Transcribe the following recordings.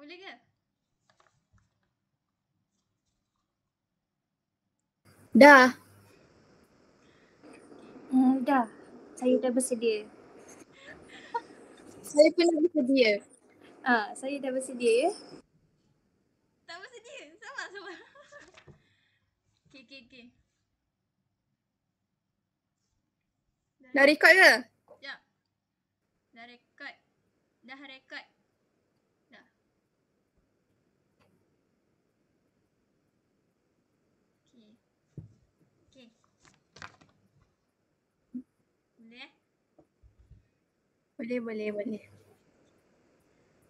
boleh ke? Dah. Okay. Dah. Saya dah bersedia. Saya pun dah bersedia. Saya dah bersedia ya. Tak bersedia. Sabar. Okay. Dah record ke? Sekejap. Dah record. Dah. Okay. Boleh? Boleh.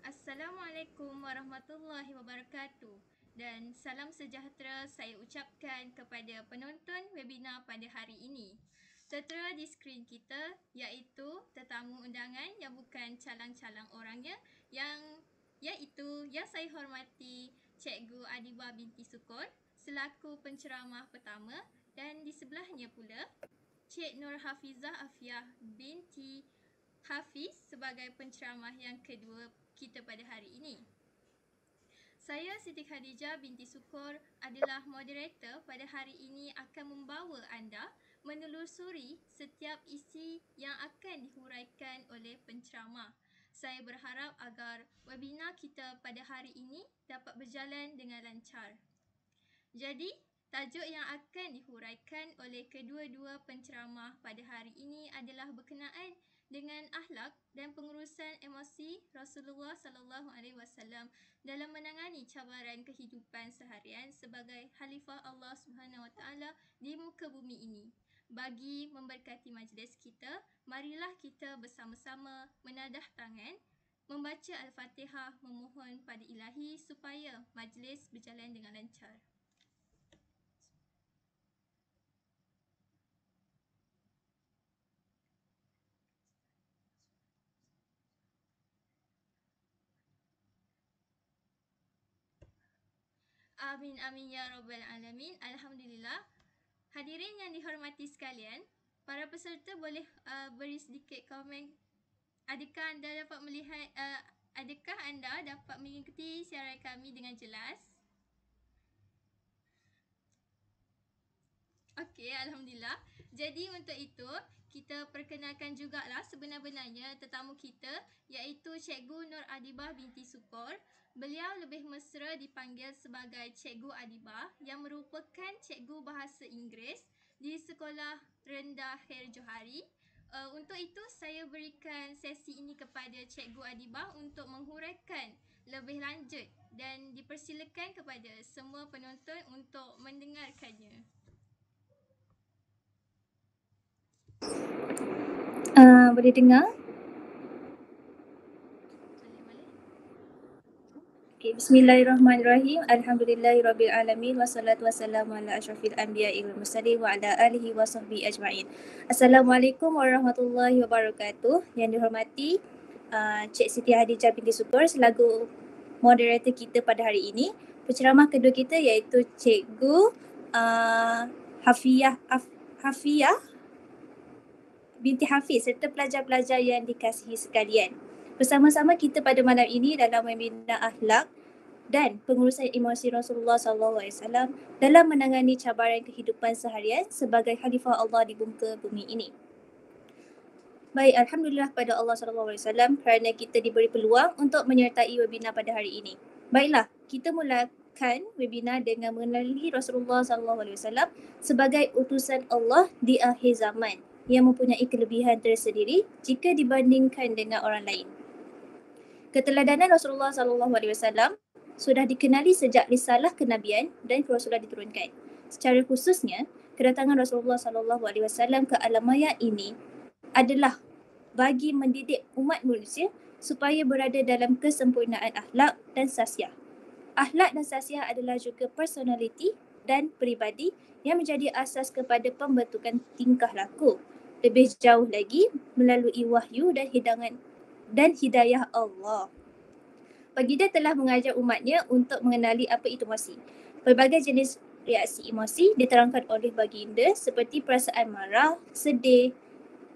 Assalamualaikum warahmatullahi wabarakatuh. Dan salam sejahtera saya ucapkan kepada penonton webinar pada hari ini. Tertera di skrin kita iaitu tetamu undangan yang bukan calang-calang orangnya iaitu yang saya hormati Cikgu Adibah binti Sukor selaku penceramah pertama dan di sebelahnya pula Cik Nur Hafizah Afiah binti Hafiz sebagai penceramah yang kedua kita pada hari ini. Saya Siti Khadijah binti Sukor adalah moderator pada hari ini akan membawa anda menelusuri setiap isi yang akan dihuraikan oleh penceramah. Saya berharap agar webinar kita pada hari ini dapat berjalan dengan lancar. Jadi, tajuk yang akan dihuraikan oleh kedua-dua penceramah pada hari ini adalah berkenaan dengan akhlak dan pengurusan emosi Rasulullah SAW dalam menangani cabaran kehidupan seharian sebagai Khalifah Allah SWT di muka bumi ini. Bagi memberkati majlis kita, marilah kita bersama-sama menadah tangan, membaca Al-Fatihah, memohon pada Ilahi supaya majlis berjalan dengan lancar. Amin ya rabbal alamin. Alhamdulillah. Hadirin yang dihormati sekalian, para peserta boleh beri sedikit komen. Adakah anda dapat mengikuti siaran kami dengan jelas? Okey, alhamdulillah. Jadi untuk itu, kita perkenalkan jugalah sebenar-benarnya tetamu kita iaitu Cikgu Nur Adibah binti Sukor. Beliau lebih mesra dipanggil sebagai Cikgu Adibah yang merupakan cikgu bahasa Inggeris di Sekolah Rendah Khair Johari. Untuk itu saya berikan sesi ini kepada Cikgu Adibah untuk menghuraikan lebih lanjut dan dipersilakan kepada semua penonton untuk mendengarkannya. Boleh dengar? Boleh. Okay, bismillahirrahmanirrahim. Alhamdulillahirrabbilalamin. Wassalatu wassalamu ala asyrafil anbiya'i wal mursalin wa ala alihi wa sahbihi ajma'in. Assalamualaikum warahmatullahi wabarakatuh. Yang dihormati Cik Siti Khadijah binti Sukor selaku moderator kita pada hari ini. Penceramah kedua kita iaitu Cikgu Hafiyah binti Hafiz serta pelajar-pelajar yang dikasihi sekalian. Bersama-sama kita pada malam ini dalam webinar akhlak dan pengurusan emosi Rasulullah SAW dalam menangani cabaran kehidupan seharian sebagai Khalifah Allah di muka bumi ini. Baik, alhamdulillah pada Allah SAW kerana kita diberi peluang untuk menyertai webinar pada hari ini. Baiklah, kita mulakan webinar dengan mengenali Rasulullah SAW sebagai utusan Allah di akhir zaman yang mempunyai kelebihan tersendiri jika dibandingkan dengan orang lain. Keteladanan Rasulullah SAW sudah dikenali sejak risalah kenabian dan kerasulan diturunkan. Secara khususnya, kedatangan Rasulullah SAW ke alam maya ini adalah bagi mendidik umat manusia supaya berada dalam kesempurnaan akhlak dan sasiah. Akhlak dan sasiah adalah juga personaliti dan peribadi yang menjadi asas kepada pembentukan tingkah laku. Lebih jauh lagi melalui wahyu dan hidayah Allah. Baginda telah mengajar umatnya untuk mengenali apa itu emosi. Pelbagai jenis reaksi emosi diterangkan oleh baginda seperti perasaan marah, sedih,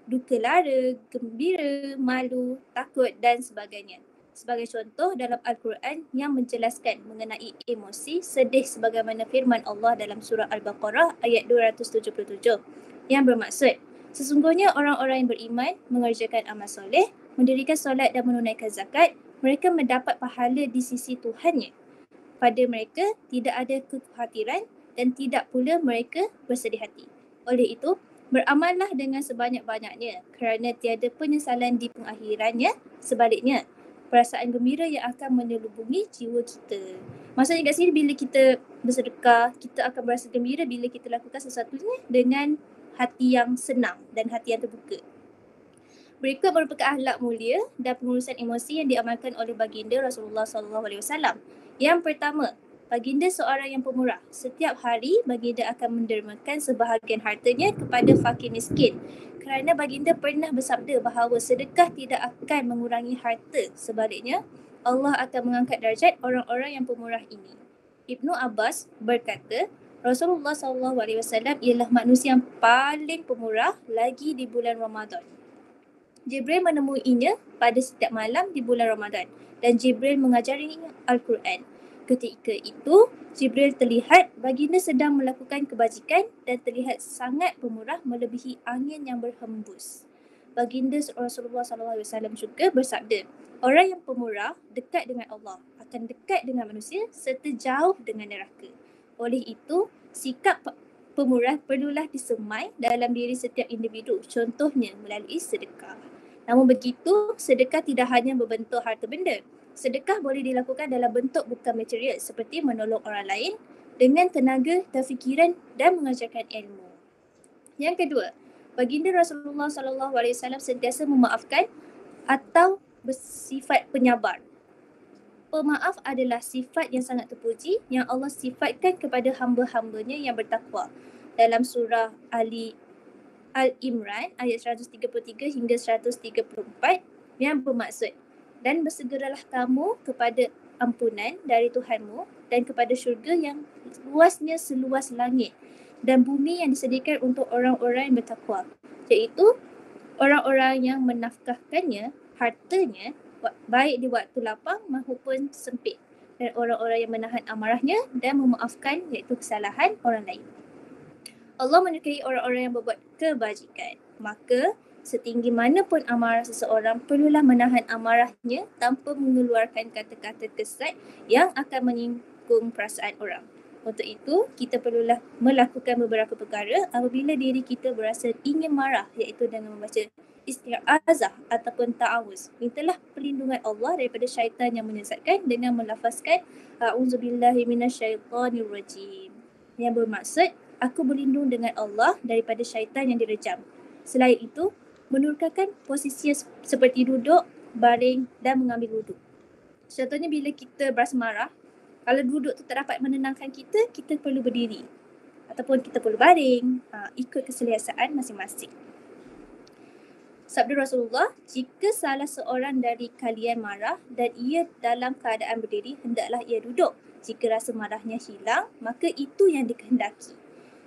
duka lara, gembira, malu, takut dan sebagainya. Sebagai contoh dalam Al-Quran yang menjelaskan mengenai emosi sedih sebagaimana firman Allah dalam surah Al-Baqarah ayat 277 yang bermaksud, sesungguhnya orang-orang yang beriman mengerjakan amal soleh, mendirikan solat dan menunaikan zakat, mereka mendapat pahala di sisi Tuhannya. Pada mereka tidak ada kekhawatiran dan tidak pula mereka bersedih hati. Oleh itu, beramallah dengan sebanyak-banyaknya kerana tiada penyesalan di pengakhirannya. Sebaliknya, perasaan gembira yang akan menyelubungi jiwa kita. Maksudnya kat sini bila kita bersedekah, kita akan berasa gembira bila kita lakukan sesuatunya dengan hati yang senang dan hati yang terbuka. Berikut merupakan akhlak mulia dan pengurusan emosi yang diamalkan oleh baginda Rasulullah SAW. Yang pertama, baginda seorang yang pemurah. Setiap hari baginda akan mendermakan sebahagian hartanya kepada fakir miskin. Kerana baginda pernah bersabda bahawa sedekah tidak akan mengurangi harta. Sebaliknya, Allah akan mengangkat darjat orang-orang yang pemurah ini. Ibnu Abbas berkata, Rasulullah SAW ialah manusia yang paling pemurah lagi di bulan Ramadan. Jibril menemuinya pada setiap malam di bulan Ramadan dan Jibril mengajarinya Al-Quran. Ketika itu, Jibril terlihat baginda sedang melakukan kebajikan dan terlihat sangat pemurah melebihi angin yang berhembus. Baginda Rasulullah SAW juga bersabda, orang yang pemurah dekat dengan Allah, akan dekat dengan manusia serta jauh dengan neraka. Oleh itu, sikap pemurah perlulah disemai dalam diri setiap individu, contohnya melalui sedekah. Namun begitu, sedekah tidak hanya berbentuk harta benda. Sedekah boleh dilakukan dalam bentuk bukan material seperti menolong orang lain dengan tenaga dan fikiran dan mengajarkan ilmu. Yang kedua, baginda Rasulullah SAW sentiasa memaafkan atau bersifat penyabar. Pemaaf adalah sifat yang sangat terpuji yang Allah sifatkan kepada hamba-hambanya yang bertakwa. Dalam surah Al-Imran ayat 133 hingga 134 yang bermaksud, dan bersegeralah kamu kepada ampunan dari Tuhanmu dan kepada syurga yang luasnya seluas langit dan bumi yang disediakan untuk orang-orang yang bertakwa, iaitu orang-orang yang menafkahkannya hartanya baik di waktu lapang maupun sempit, dan orang-orang yang menahan amarahnya dan memaafkan iaitu kesalahan orang lain. Allah menyukai orang-orang yang berbuat kebajikan. Maka setinggi mana pun amarah seseorang, perlulah menahan amarahnya tanpa mengeluarkan kata-kata kesat yang akan menyinggung perasaan orang. Untuk itu, kita perlulah melakukan beberapa perkara apabila diri kita berasa ingin marah, iaitu dengan membaca isti'azah ataupun ta'awuz. Mintalah perlindungan Allah daripada syaitan yang menyesatkan dengan melafazkan a'udzubillahi minasyaitanirrajim, yang bermaksud aku berlindung dengan Allah daripada syaitan yang direjam. Selain itu, menurunkan posisi seperti duduk, baring dan mengambil wuduk. Contohnya bila kita berasa marah, kalau duduk tu tak dapat menenangkan kita, kita perlu berdiri. Ataupun kita perlu baring, ikut keselesaan masing-masing. Sabda Rasulullah, jika salah seorang dari kalian marah dan ia dalam keadaan berdiri, hendaklah ia duduk. Jika rasa marahnya hilang, maka itu yang dikehendaki.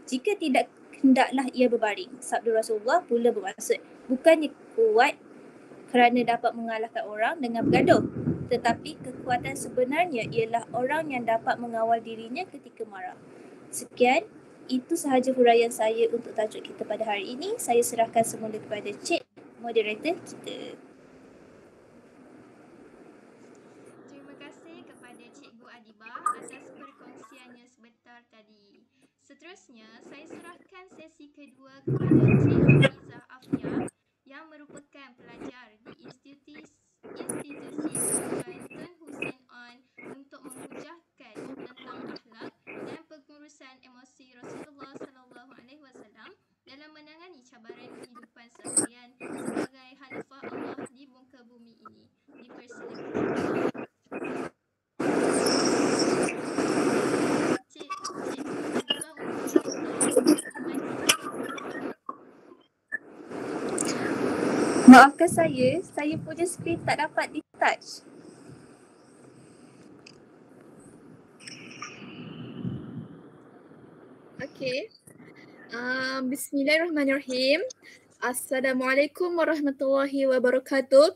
Jika tidak, hendaklah ia berbaring. Sabda Rasulullah pula bermaksud, bukannya kuat kerana dapat mengalahkan orang dengan bergaduh, tetapi kekuatan sebenarnya ialah orang yang dapat mengawal dirinya ketika marah. Sekian, itu sahaja huraian saya untuk tajuk kita pada hari ini. Saya serahkan semula kepada Cik moderator kita. Terima kasih kepada Cikgu Adibah atas perkongsiannya sebentar tadi. Seterusnya, saya serahkan sesi kedua kepada Cik Hafizah Afia yang merupakan pelajar di Institusi Sultan Hussein On untuk menghujahkan tentang akhlak dan pengurusan emosi Rasulullah SAW dalam menangani cabaran kehidupan seharian sebagai khalifah Allah di muka bumi ini. Dipersilakan. Maafkan saya punya skrin tak dapat di-touch. Okay. Bismillahirrahmanirrahim. Assalamualaikum warahmatullahi wabarakatuh.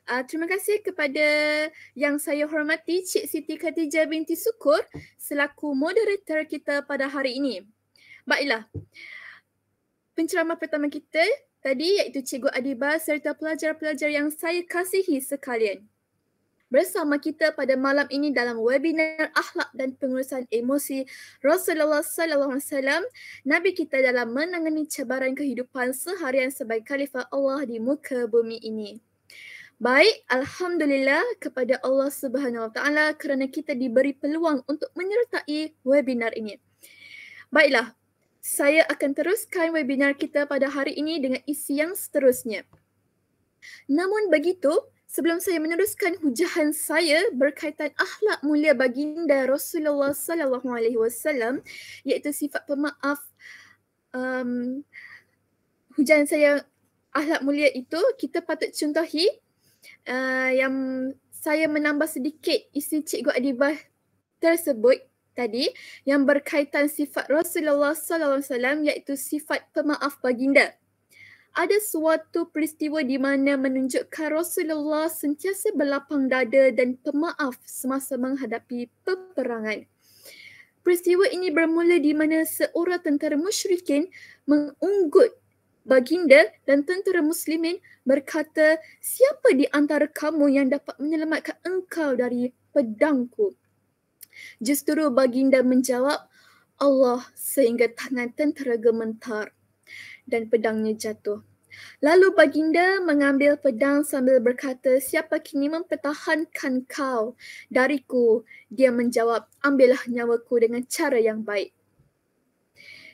Terima kasih kepada yang saya hormati Cik Siti Khadijah binti Sukur selaku moderator kita pada hari ini. Baiklah, penceramah pertama kita tadi iaitu Cikgu Adiba serta pelajar-pelajar yang saya kasihi sekalian. Bersama kita pada malam ini dalam webinar Akhlak dan Pengurusan Emosi Rasulullah sallallahu alaihi wasallam, Nabi kita dalam menangani cabaran kehidupan seharian sebagai khalifah Allah di muka bumi ini. Baik, alhamdulillah kepada Allah Subhanahu Wa Taala kerana kita diberi peluang untuk menyertai webinar ini. Baiklah, saya akan teruskan webinar kita pada hari ini dengan isi yang seterusnya. Namun begitu, sebelum saya meneruskan hujahan saya berkaitan akhlak mulia baginda Rasulullah sallallahu alaihi wasallam, iaitu sifat pemaaf, hujahan saya akhlak mulia itu kita patut contohi yang saya menambah sedikit isi Cikgu Adibah tersebut tadi yang berkaitan sifat Rasulullah sallallahu alaihi wasallam, iaitu sifat pemaaf baginda. Ada suatu peristiwa di mana menunjukkan Rasulullah sentiasa berlapang dada dan pemaaf semasa menghadapi peperangan. Peristiwa ini bermula di mana seorang tentera musyrikin mengunggut baginda dan tentera muslimin berkata, "Siapa di antara kamu yang dapat menyelamatkan engkau dari pedangku?" Justru baginda menjawab, "Allah," sehingga tangan tentera gemetar dan pedangnya jatuh. Lalu baginda mengambil pedang sambil berkata, "Siapa kini mempertahankan kau dariku?" Dia menjawab, "Ambillah nyawaku dengan cara yang baik."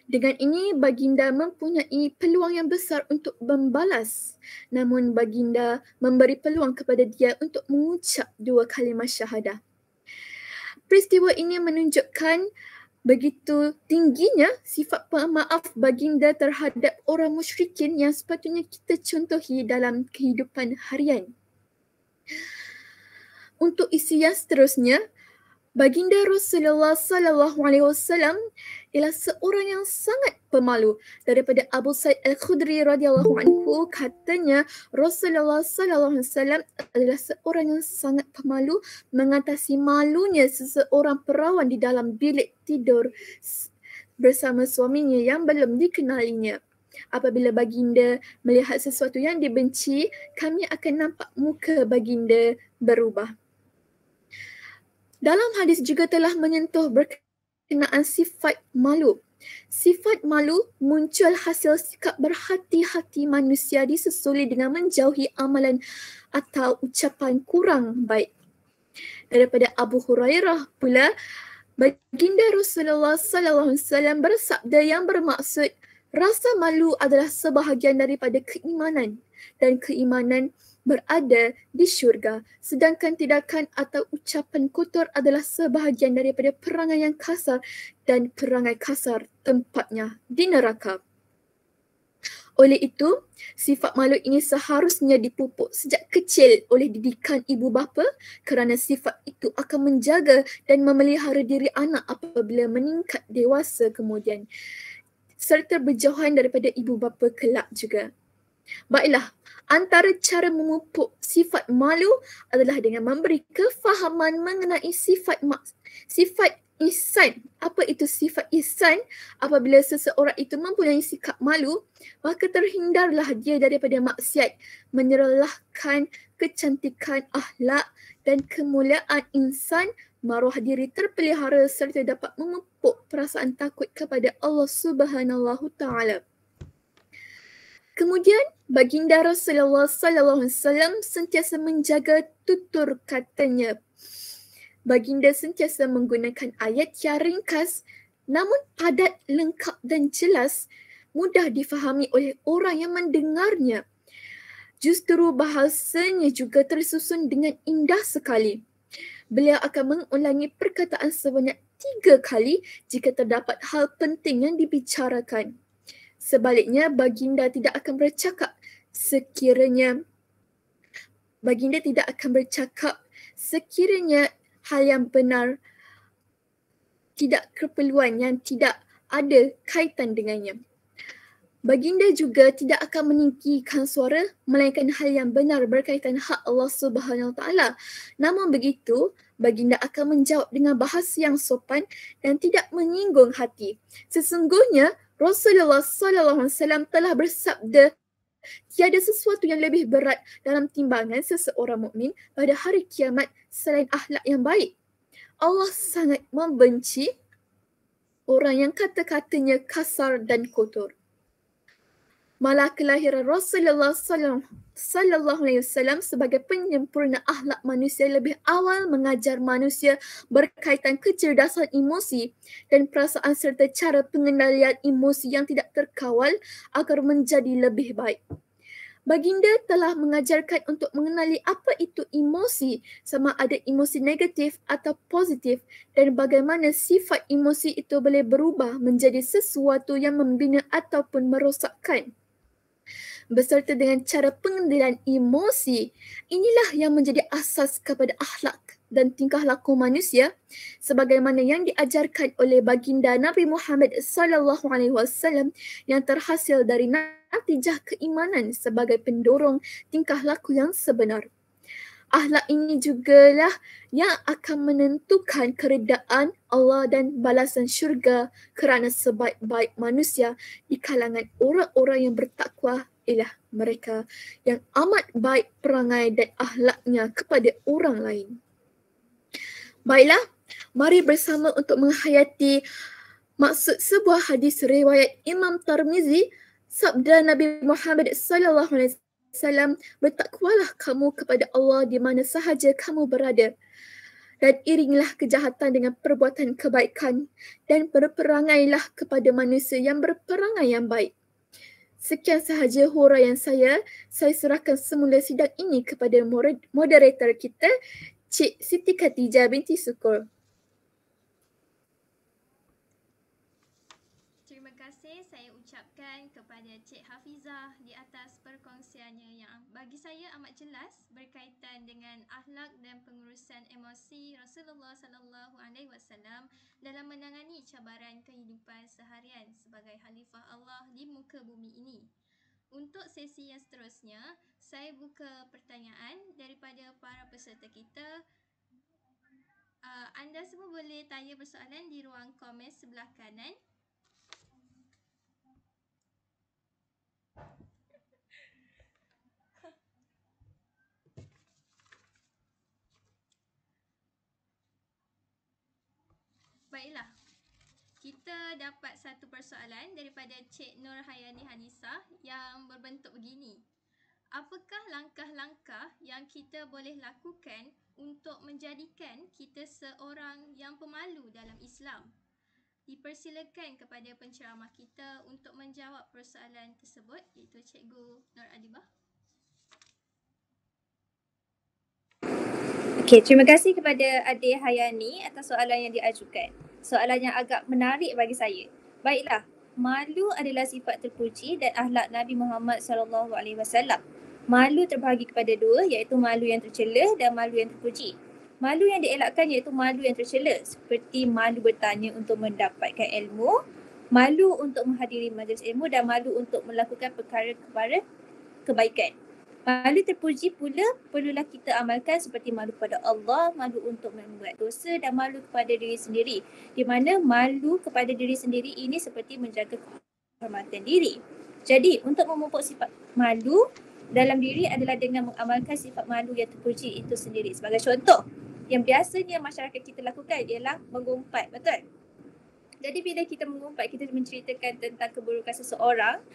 Dengan ini baginda mempunyai peluang yang besar untuk membalas. Namun baginda memberi peluang kepada dia untuk mengucap 2 kalimah syahadah. Peristiwa ini menunjukkan begitu tingginya sifat pemaaf baginda terhadap orang musyrikin yang sepatutnya kita contohi dalam kehidupan harian. Untuk isi yang seterusnya, baginda Rasulullah sallallahu alaihi wasallam ialah seorang yang sangat pemalu. Daripada Abu Sa'id Al-Khudri radhiyallahu anhu, katanya Rasulullah sallallahu alaihi wasallam adalah seorang yang sangat pemalu, mengatasi malunya seseorang perawan di dalam bilik tidur bersama suaminya yang belum dikenalinya. Apabila baginda melihat sesuatu yang dibenci, kami akan nampak muka baginda berubah. Dalam hadis juga telah menyentuh berkenaan sifat malu. Sifat malu muncul hasil sikap berhati-hati manusia disusuli dengan menjauhi amalan atau ucapan kurang baik. Daripada Abu Hurairah pula, baginda Rasulullah sallallahu alaihi wasallam bersabda yang bermaksud, rasa malu adalah sebahagian daripada keimanan dan keimanan berada di syurga, sedangkan tindakan atau ucapan kotor adalah sebahagian daripada perangai yang kasar dan perangai kasar tempatnya di neraka. Oleh itu, sifat malu ini seharusnya dipupuk sejak kecil oleh didikan ibu bapa kerana sifat itu akan menjaga dan memelihara diri anak apabila meningkat dewasa kemudian, serta berjauhan daripada ibu bapa kelak juga. Baiklah, antara cara memupuk sifat malu adalah dengan memberi kefahaman mengenai sifat ihsan. Apa itu sifat ihsan? Apabila seseorang itu mempunyai sikap malu, maka terhindarlah dia daripada maksiat, menyerlahkan kecantikan akhlak dan kemuliaan insan, maruah diri terpelihara serta dapat memupuk perasaan takut kepada Allah Subhanahu Taala. Kemudian baginda Rasulullah sallallahu alaihi wasallam sentiasa menjaga tutur katanya. Baginda sentiasa menggunakan ayat yang ringkas namun padat, lengkap dan jelas, mudah difahami oleh orang yang mendengarnya. Justru bahasanya juga tersusun dengan indah sekali. Beliau akan mengulangi perkataan sebanyak 3 kali jika terdapat hal penting yang dibicarakan. Sebaliknya, baginda tidak akan bercakap sekiranya hal yang benar tidak keperluan yang tidak ada kaitan dengannya. Baginda juga tidak akan meninggikan suara melainkan hal yang benar berkaitan hak Allah Subhanahu Wa Taala. Namun begitu, baginda akan menjawab dengan bahasa yang sopan dan tidak menyinggung hati. Sesungguhnya Rasulullah sallallahu alaihi wasallam telah bersabda, tiada sesuatu yang lebih berat dalam timbangan seseorang mukmin pada hari kiamat selain akhlak yang baik. Allah sangat membenci orang yang kata-katanya kasar dan kotor. Malah kelahiran Rasulullah sallallahu alaihi wasallam sebagai penyempurna akhlak manusia lebih awal mengajar manusia berkaitan kecerdasan emosi dan perasaan serta cara pengendalian emosi yang tidak terkawal agar menjadi lebih baik. Baginda telah mengajarkan untuk mengenali apa itu emosi, sama ada emosi negatif atau positif, dan bagaimana sifat emosi itu boleh berubah menjadi sesuatu yang membina ataupun merosakkan. Beserta dengan cara pengendalian emosi, inilah yang menjadi asas kepada akhlak dan tingkah laku manusia sebagaimana yang diajarkan oleh baginda Nabi Muhammad sallallahu alaihi wasallam yang terhasil dari natijah keimanan sebagai pendorong tingkah laku yang sebenar. Akhlak ini jugalah yang akan menentukan keredaan Allah dan balasan syurga kerana sebaik-baik manusia di kalangan orang-orang yang bertakwa ialah mereka yang amat baik perangai dan akhlaknya kepada orang lain. Baiklah, mari bersama untuk menghayati maksud sebuah hadis riwayat Imam Tirmizi, sabda Nabi Muhammad sallallahu alaihi wasallam, bertakwalah kamu kepada Allah di mana sahaja kamu berada dan iringlah kejahatan dengan perbuatan kebaikan dan berperangailah kepada manusia yang berperangai yang baik. Sekian sahaja huraian saya. Saya serahkan semula sidang ini kepada moderator kita, Cik Siti Khatijah binti Sukur. Terima kasih saya ucapkan kepada Cik Hafizah di atas perkongsiannya yang bagi saya amat jelas berkaitan dengan akhlak dan pengurusan emosi Rasulullah sallallahu alaihi wasallam dalam menangani cabaran kehidupan seharian sebagai khalifah Allah di muka bumi ini. Untuk sesi yang seterusnya, saya buka pertanyaan daripada para peserta kita. Anda semua boleh tanya persoalan di ruang komen sebelah kanan. Baiklah, kita dapat satu persoalan daripada Cik Nur Hayani Hanisa yang berbentuk begini. Apakah langkah-langkah yang kita boleh lakukan untuk menjadikan kita seorang yang pemalu dalam Islam? Dipersilakan kepada penceramah kita untuk menjawab persoalan tersebut, iaitu Cikgu Nur Adibah. Okey, terima kasih kepada Adik Hayani atas soalan yang diajukan. Soalan yang agak menarik bagi saya. Baiklah, malu adalah sifat terpuji dan akhlak Nabi Muhammad SAW. Malu terbahagi kepada dua, iaitu malu yang tercela dan malu yang terpuji. Malu yang dielakkan iaitu malu yang tercela, seperti malu bertanya untuk mendapatkan ilmu, malu untuk menghadiri majlis ilmu dan malu untuk melakukan perkara-perkara kebaikan. Malu terpuji pula perlulah kita amalkan seperti malu kepada Allah, malu untuk membuat dosa dan malu kepada diri sendiri. Di mana malu kepada diri sendiri ini seperti menjaga kehormatan diri. Jadi untuk memupuk sifat malu dalam diri adalah dengan mengamalkan sifat malu yang terpuji itu sendiri. Sebagai contoh, yang biasanya masyarakat kita lakukan ialah mengumpat, betul? Jadi bila kita mengumpat, kita menceritakan tentang keburukan seseorang.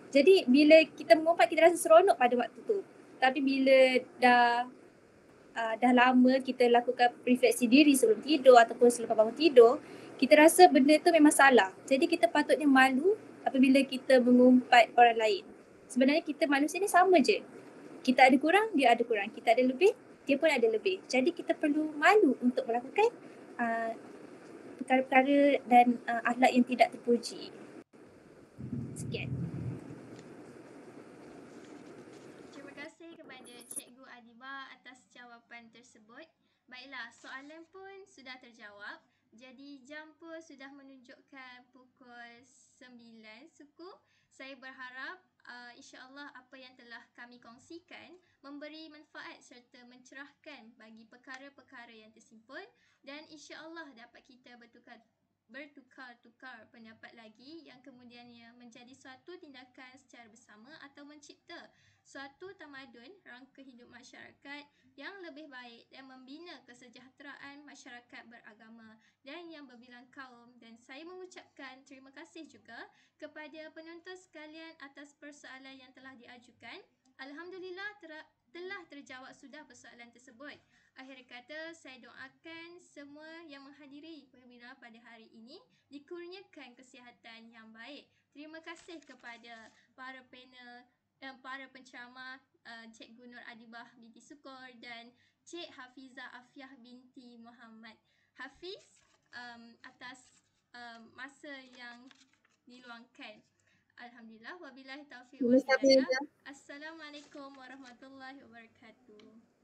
Jadi bila kita mengumpat, kita rasa seronok pada waktu tu. Tapi bila dah lama kita lakukan refleksi diri sebelum tidur ataupun selepas bangun tidur, kita rasa benda tu memang salah. Jadi kita patutnya malu apabila kita mengumpat orang lain. Sebenarnya kita manusia ni sama je. Kita ada kurang, dia ada kurang. Kita ada lebih, dia pun ada lebih. Jadi kita perlu malu untuk melakukan perkara-perkara dan akhlak yang tidak terpuji. Sekian. Terima kasih kepada Cikgu Adibah atas jawapan tersebut. Baiklah, soalan pun sudah terjawab. Jadi jam pun sudah menunjukkan pukul 9 suku. Saya berharap insya-Allah apa yang telah kami kongsikan memberi manfaat serta mencerahkan bagi perkara-perkara yang tersimpul dan insya-Allah dapat kita bertukar-tukar pendapat lagi yang kemudiannya menjadi suatu tindakan secara bersama atau mencipta suatu tamadun rangka hidup masyarakat yang lebih baik dan membina kesejahteraan masyarakat beragama dan yang berbilang kaum. Dan saya mengucapkan terima kasih juga kepada penonton sekalian atas persoalan yang telah diajukan. Alhamdulillah telah terjawab sudah persoalan tersebut. Akhir kata, saya doakan semua yang menghadiri webinar pada hari ini dikurniakan kesihatan yang baik. Terima kasih kepada para panel, para penceramah, Cikgu Nur Adibah binti Sukor dan Cik Hafizah Afiah binti Muhammad Hafiz atas masa yang diluangkan. Alhamdulillah, wabillahi taufiq wal hidayah. Assalamualaikum warahmatullahi wabarakatuh.